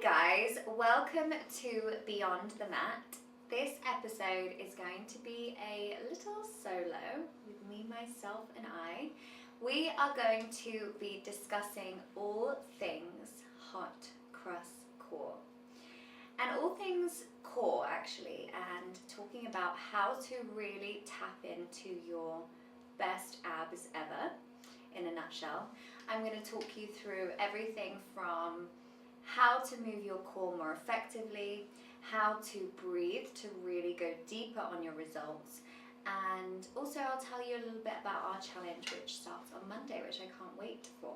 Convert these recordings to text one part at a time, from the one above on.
guys, welcome to Beyond the Mat. This episode is going to be a little solo with me, myself and I. We are going to be discussing all things hot cross core. And all things core actually, and talking about how to really tap into your best abs ever in a nutshell. I'm going to talk you through everything from how to move your core more effectively, how to breathe to really go deeper on your results, and also I'll tell you a little bit about our challenge which starts on Monday, which I can't wait for.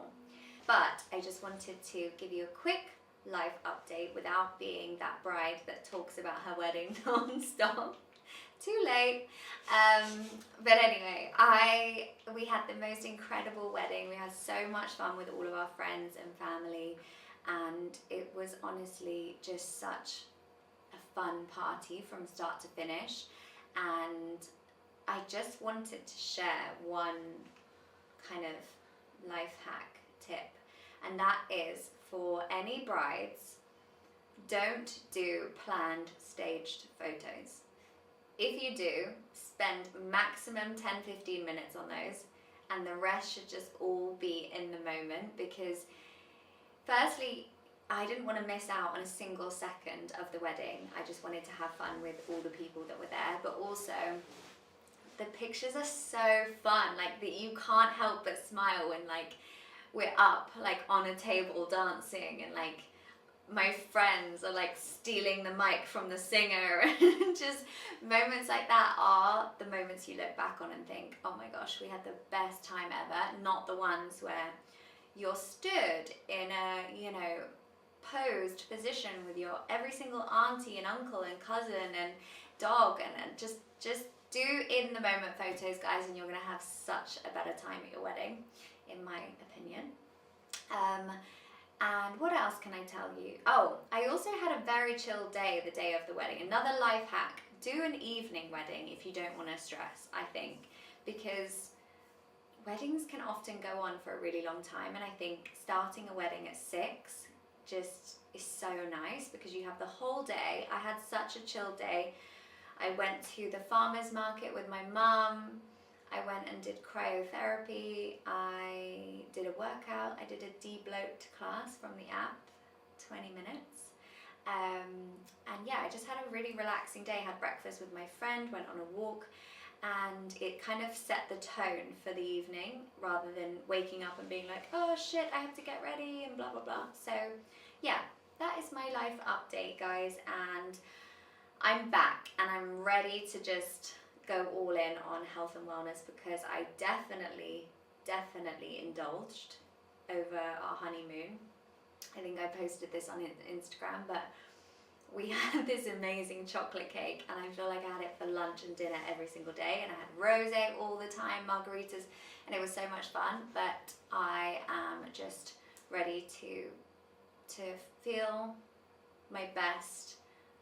But I just wanted to give you a quick life update without being that bride that talks about her wedding non-stop. Too late. But anyway, we had the most incredible wedding. We had so much fun with all of our friends and family, and it was honestly just such a fun party from start to finish. And I just wanted to share one kind of life hack tip, and that is for any brides, don't do planned staged photos. If you do, spend maximum 10-15 minutes on those, and the rest should just all be in the moment, because firstly, I didn't want to miss out on a single second of the wedding. I just wanted to have fun with all the people that were there, but also the pictures are so fun, like that you can't help but smile when like we're up like on a table dancing, and like my friends are like stealing the mic from the singer, and just moments like that are the moments you look back on and think, oh my gosh, we had the best time ever. Not the ones where you're stood in a, posed position with your every single auntie and uncle and cousin and dog, and just do in the moment photos, guys, and you're gonna have such a better time at your wedding, in my opinion. And what else can I tell you? Oh, I also had a very chill day the day of the wedding. Another life hack, do an evening wedding if you don't want to stress, I think, because weddings can often go on for a really long time, and I think starting a wedding at 6 just is so nice because you have the whole day. I had such a chill day. I went to the farmer's market with my mum. I went and did cryotherapy, I did a workout, I did a de-bloat class from the app, 20 minutes. And yeah, I just had a really relaxing day, had breakfast with my friend, went on a walk, and it kind of set the tone for the evening rather than waking up and being like, oh shit, I have to get ready and blah, blah, blah. So yeah, that is my life update, guys, and I'm back and I'm ready to just go all in on health and wellness, because I definitely indulged over our honeymoon. I think I posted this on Instagram, but we had this amazing chocolate cake, and I feel like I had it for lunch and dinner every single day, and I had rosé all the time, margaritas, and it was so much fun. But I am just ready to feel my best,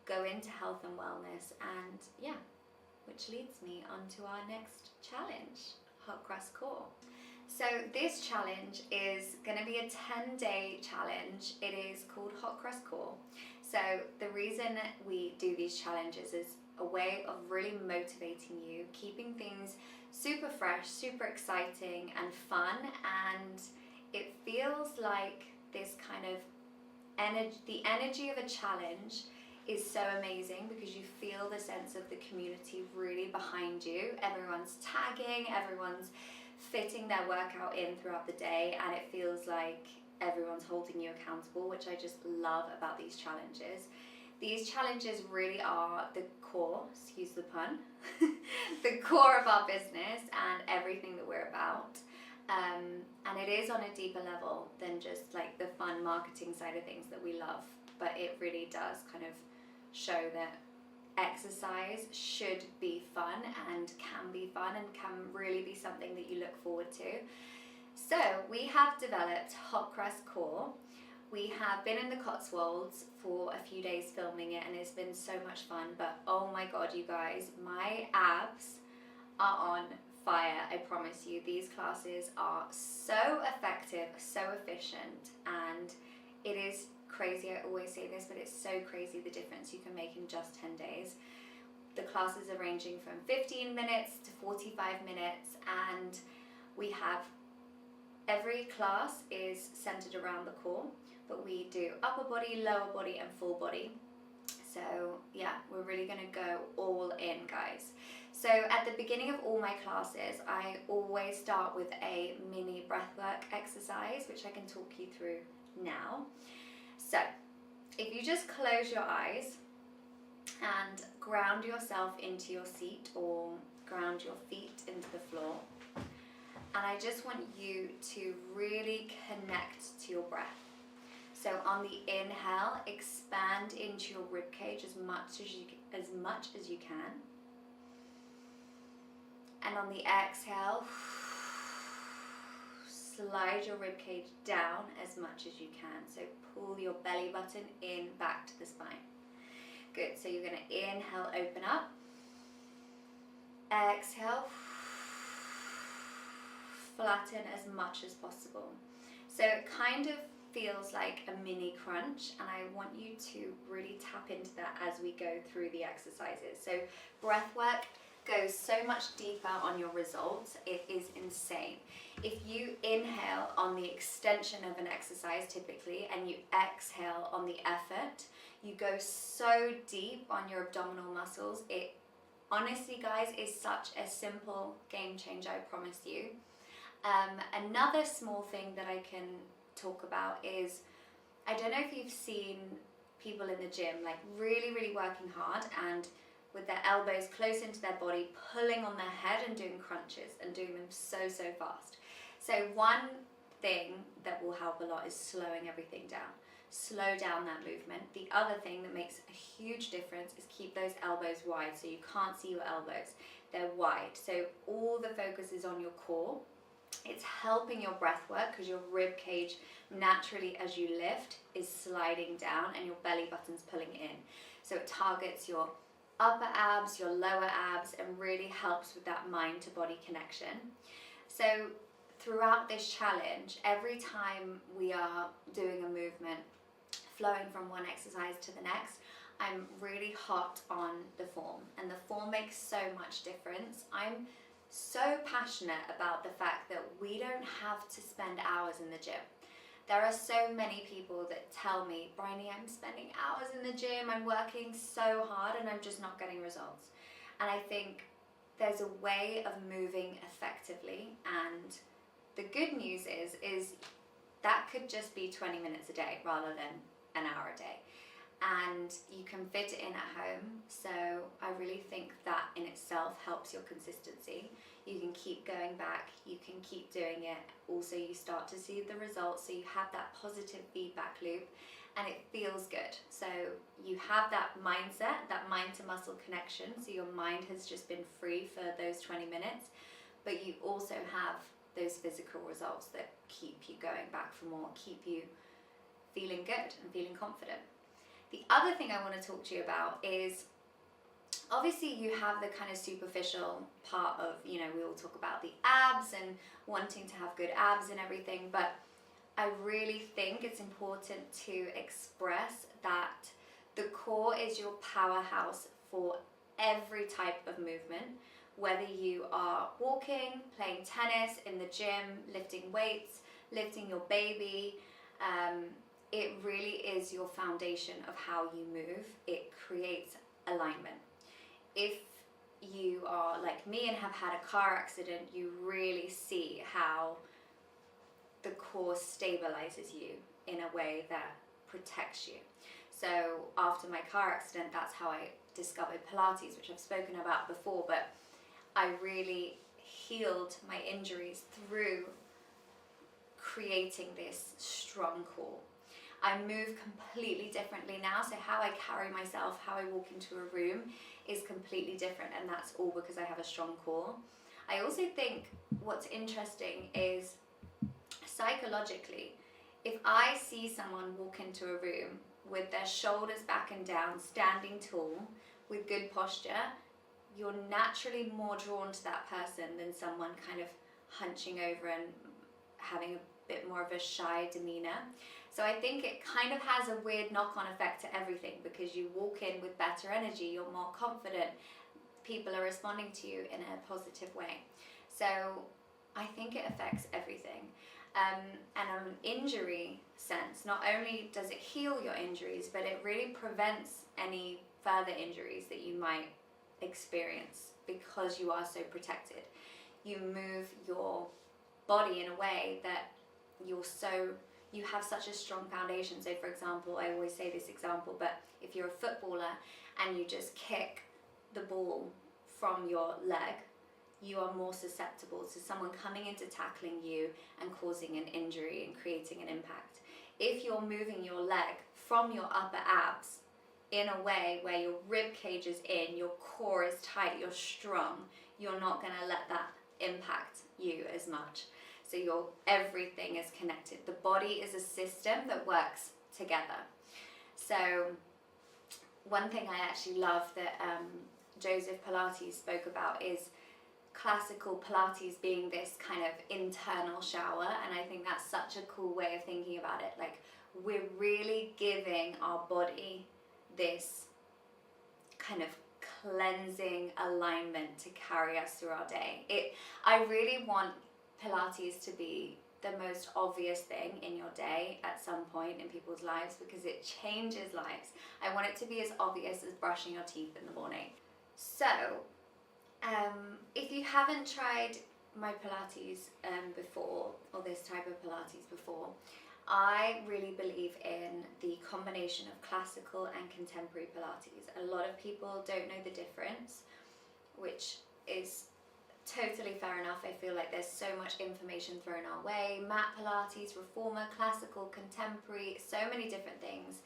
go into health and wellness, and yeah, which leads me on to our next challenge, hot cross core. So this challenge is going to be a 10-day challenge. It is called hot cross core. So the reason we do these challenges is a way of really motivating you, keeping things super fresh, super exciting and fun, and it feels like this kind of the energy of a challenge is so amazing because you feel the sense of the community really behind you. Everyone's tagging, everyone's fitting their workout in throughout the day, and it feels like everyone's holding you accountable, which I just love about these challenges. These challenges really are the core, excuse the pun, the core of our business and everything that we're about. And it is on a deeper level than just like the fun marketing side of things that we love, but it really does kind of show that exercise should be fun and can be fun and can really be something that you look forward to. So we have developed hot cross core. We have been in the Cotswolds for a few days filming it, and it's been so much fun, but oh my god, you guys, my abs are on fire. I promise you, these classes are so effective, so efficient, and it is crazy. I always say this, but it's so crazy the difference you can make in just 10 days. The classes are ranging from 15 minutes to 45 minutes, and we have every class is centered around the core, but we do upper body, lower body, and full body. So yeah, we're really going to go all in, guys. So at the beginning of all my classes, I always start with a mini breathwork exercise, which I can talk you through now. So if you just close your eyes and ground yourself into your seat, or ground your feet into the floor, and I just want you to really connect to your breath. So on the inhale, expand into your rib cage as much as you can. And on the exhale, slide your rib cage down as much as you can. So pull your belly button in back to the spine. Good. So you're going to inhale, open up. Exhale, flatten as much as possible. So it kind of feels like a mini crunch, and I want you to really tap into that as we go through the exercises. So breath work goes so much deeper on your results. It is insane. If you inhale on the extension of an exercise typically, and you exhale on the effort, you go so deep on your abdominal muscles. It honestly, guys, is such a simple game changer, I promise you. Another small thing that I can talk about is, I don't know if you've seen people in the gym like really working hard and with their elbows close into their body, pulling on their head and doing crunches and doing them so fast. So one thing that will help a lot is slowing everything down. Slow down that movement. The other thing that makes a huge difference is keep those elbows wide, so you can't see your elbows. They're wide, so all the focus is on your core. It's helping your breath work because your rib cage naturally, as you lift, is sliding down and your belly button's pulling in. So it targets your upper abs, your lower abs, and really helps with that mind to body connection. So throughout this challenge, every time we are doing a movement, flowing from one exercise to the next, I'm really hot on the form, and the form makes so much difference. I'm so passionate about the fact that we don't have to spend hours in the gym. There are so many people that tell me, Bryony, I'm spending hours in the gym, I'm working so hard and I'm just not getting results. And I think there's a way of moving effectively, and the good news is that could just be 20 minutes a day rather than an hour a day. And you can fit it in at home, so I really think that in itself helps your consistency. You can keep going back, you can keep doing it. Also, you start to see the results, so you have that positive feedback loop and it feels good. So you have that mindset, that mind to muscle connection, so your mind has just been free for those 20 minutes, but you also have those physical results that keep you going back for more, keep you feeling good and feeling confident. The other thing I want to talk to you about is, obviously you have the kind of superficial part of, we all talk about the abs and wanting to have good abs and everything, but I really think it's important to express that the core is your powerhouse for every type of movement, whether you are walking, playing tennis, in the gym, lifting weights, lifting your baby. It really is your foundation of how you move. It creates alignment. If you are like me and have had a car accident, you really see how the core stabilizes you in a way that protects you. So after my car accident, that's how I discovered Pilates, which I've spoken about before, but I really healed my injuries through creating this strong core. I move completely differently now, so how I carry myself, how I walk into a room is completely different, and that's all because I have a strong core. I also think what's interesting is psychologically, if I see someone walk into a room with their shoulders back and down, standing tall, with good posture, you're naturally more drawn to that person than someone kind of hunching over and having a bit more of a shy demeanor. So I think it kind of has a weird knock-on effect to everything, because you walk in with better energy, you're more confident, people are responding to you in a positive way. So I think it affects everything. And on an injury sense, not only does it heal your injuries, but it really prevents any further injuries that you might experience because you are so protected. You move your body in a way that you have such a strong foundation. So for example, I always say this example, but if you're a footballer and you just kick the ball from your leg, you are more susceptible to someone coming into tackling you and causing an injury and creating an impact. If you're moving your leg from your upper abs in a way where your rib cage is in, your core is tight, you're strong, you're not going to let that impact you as much. So everything is connected. The body is a system that works together. So one thing I actually love that Joseph Pilates spoke about is classical Pilates being this kind of internal shower, and I think that's such a cool way of thinking about it. Like, we're really giving our body this kind of cleansing alignment to carry us through our day. I really want Pilates to be the most obvious thing in your day at some point in people's lives, because it changes lives. I want it to be as obvious as brushing your teeth in the morning. So if you haven't tried my Pilates before, or this type of Pilates before, I really believe in the combination of classical and contemporary Pilates. A lot of people don't know the difference, which is totally fair enough. I feel like there's so much information thrown our way. Mat Pilates, reformer, classical, contemporary, so many different things.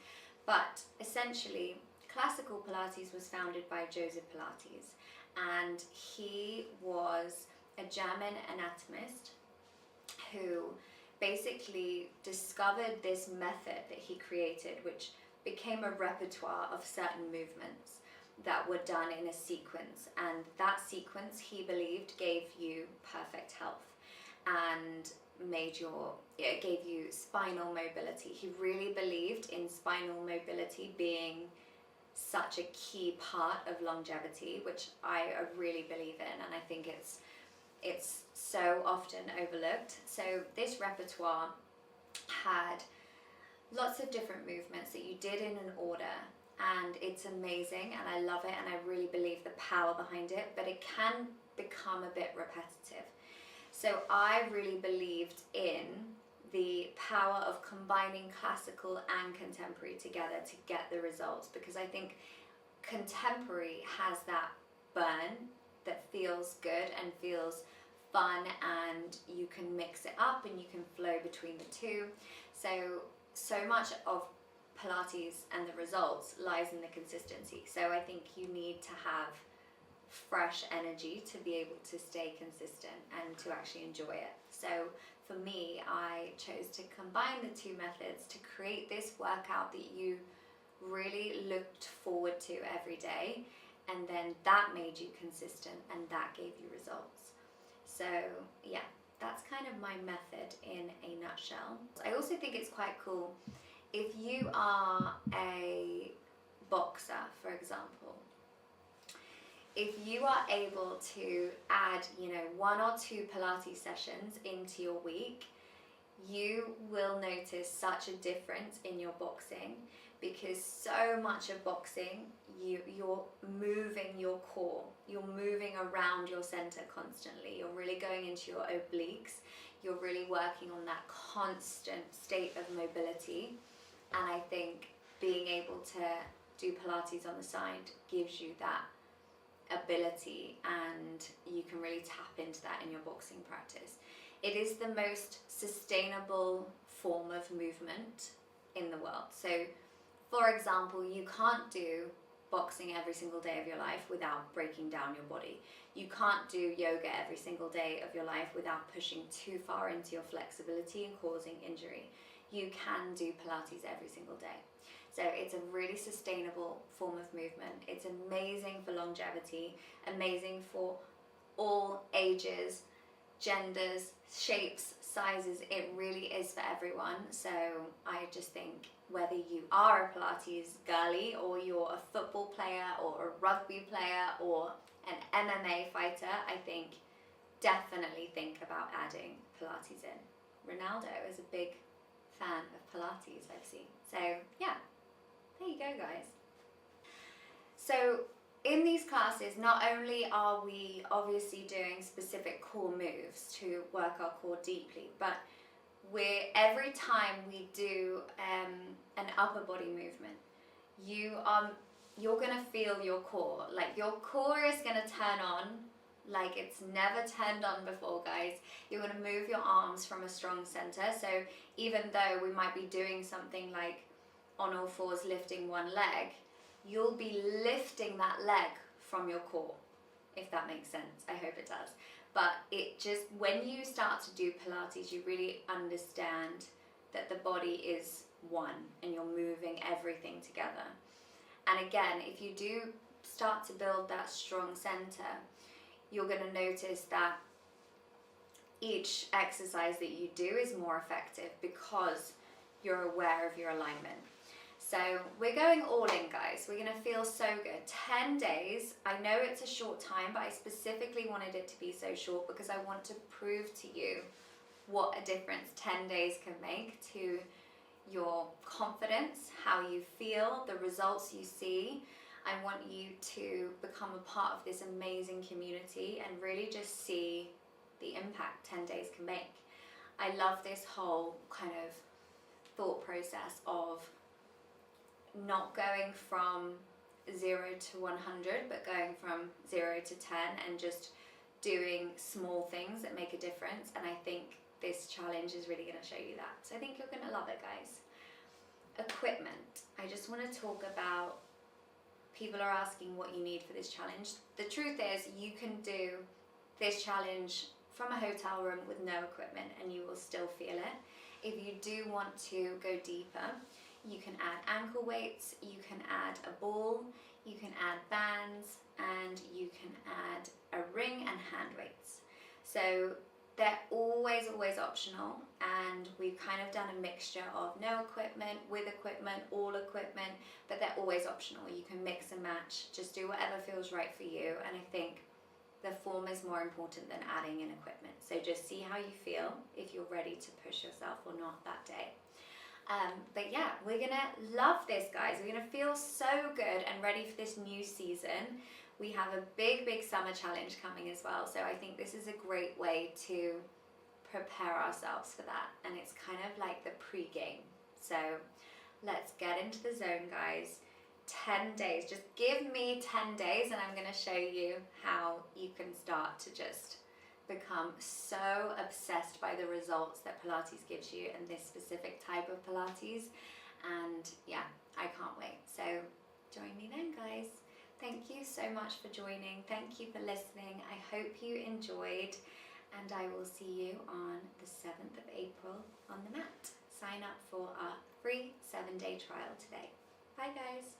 But essentially, classical Pilates was founded by Joseph Pilates, and he was a German anatomist who basically discovered this method that he created, which became a repertoire of certain movements that were done in a sequence, and that sequence, he believed, gave you perfect health and it gave you spinal mobility. He really believed in spinal mobility being such a key part of longevity, which I really believe in, and I think it's so often overlooked. So this repertoire had lots of different movements that you did in an order, and it's amazing, and I love it, and I really believe the power behind it, but it can become a bit repetitive. So I really believed in the power of combining classical and contemporary together to get the results, because I think contemporary has that burn that feels good and feels fun, and you can mix it up and you can flow between the two. So much of Pilates and the results lies in the consistency. So I think you need to have fresh energy to be able to stay consistent and to actually enjoy it. So for me, I chose to combine the two methods to create this workout that you really looked forward to every day, and then that made you consistent and that gave you results. So yeah, that's kind of my method in a nutshell. I also think it's quite cool if you are a boxer, for example. If you are able to add, 1 or 2 Pilates sessions into your week, you will notice such a difference in your boxing, because so much of boxing, you're moving your core, you're moving around your center constantly, you're really going into your obliques, you're really working on that constant state of mobility. And I think being able to do Pilates on the side gives you that ability, and you can really tap into that in your boxing practice. It is the most sustainable form of movement in the world. So for example, you can't do boxing every single day of your life without breaking down your body. You can't do yoga every single day of your life without pushing too far into your flexibility and causing injury. You can do Pilates every single day. So it's a really sustainable form of movement. It's amazing for longevity, amazing for all ages, genders, shapes, sizes. It really is for everyone. So I just think whether you are a Pilates girly, or you're a football player or a rugby player or an MMA fighter, I think definitely think about adding Pilates in. Ronaldo is a big fan of Pilates, I've seen. So yeah, there you go, guys. So in these classes, not only are we obviously doing specific core moves to work our core deeply, but every time we do an upper body movement, you're gonna feel your core. Like, your core is gonna turn on like it's never turned on before, guys. You're gonna move your arms from a strong center. So even though we might be doing something like on all fours lifting one leg, you'll be lifting that leg from your core, if that makes sense. I hope it does. But it just, when you start to do Pilates, you really understand that the body is one and you're moving everything together. And again, if you do start to build that strong center, you're going to notice that each exercise that you do is more effective because you're aware of your alignment. So we're going all in, guys. We're going to feel so good. 10 days. I know it's a short time, but I specifically wanted it to be so short because I want to prove to you what a difference 10 days can make to your confidence, how you feel, the results you see. I want you to become a part of this amazing community and really just see the impact 10 days can make. I love this whole kind of thought process of not going from 0 to 100, but going from 0 to 10 and just doing small things that make a difference. And I think this challenge is really going to show you that. So I think you're going to love it, guys. Equipment. I just want to talk about, people are asking what you need for this challenge. The truth is, you can do this challenge from a hotel room with no equipment and you will still feel it. If you do want to go deeper, you can add ankle weights, you can add a ball, you can add bands, and you can add a ring and hand weights. So they're always optional, and we've kind of done a mixture of no equipment, with equipment, all equipment, but they're always optional. You can mix and match, just do whatever feels right for you, and I think the form is more important than adding in equipment. So just see how you feel, if you're ready to push yourself or not that day. But yeah, we're gonna love this, guys. We're gonna feel so good and ready for this new season. We have a big summer challenge coming as well, so I think this is a great way to prepare ourselves for that, and it's kind of like the pre-game. So let's get into the zone, guys. 10 days, just give me 10 days and I'm going to show you how you can start to just become so obsessed by the results that Pilates gives you and this specific type of Pilates. And yeah, I can't wait. So join me then, guys. Thank you so much for joining. Thank you for listening. I hope you enjoyed, and I will see you on the 7th of April on the mat. Sign up for our free 7-day trial today. Bye, guys.